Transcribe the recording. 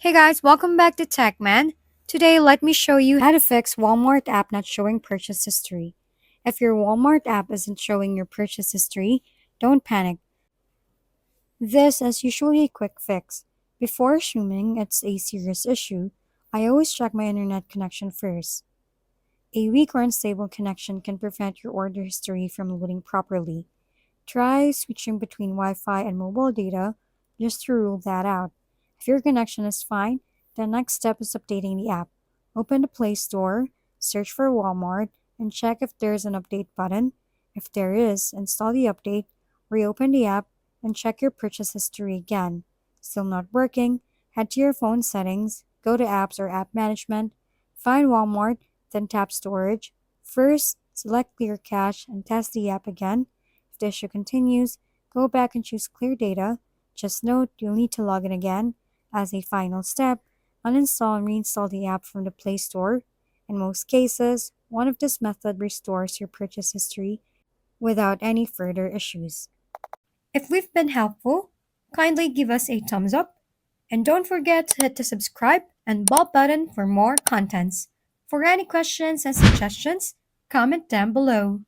Hey guys, welcome back to TechMan. Today, let me show you how to fix Walmart app not showing purchase history. If your Walmart app isn't showing your purchase history, don't panic. This is usually a quick fix. Before assuming it's a serious issue, I always check my internet connection first. A weak or unstable connection can prevent your order history from loading properly. Try switching between Wi Fi and mobile data just to rule that out. If your connection is fine, the next step is updating the app. Open the Play Store, search for Walmart, and check if there's an update button. If there is, install the update, reopen the app, and check your purchase history again. Still not working? Head to your phone settings, go to Apps or App Management, find Walmart, then tap Storage. First, select Clear Cache and test the app again. If the issue continues, go back and choose Clear Data. Just note you'll need to log in again. As a final step, uninstall and reinstall the app from the Play Store. In most cases, one of this method restores your purchase history without any further issues. If we've been helpful, kindly give us a thumbs up and don't forget to hit the subscribe and bell button for more contents. For any questions and suggestions, comment down below.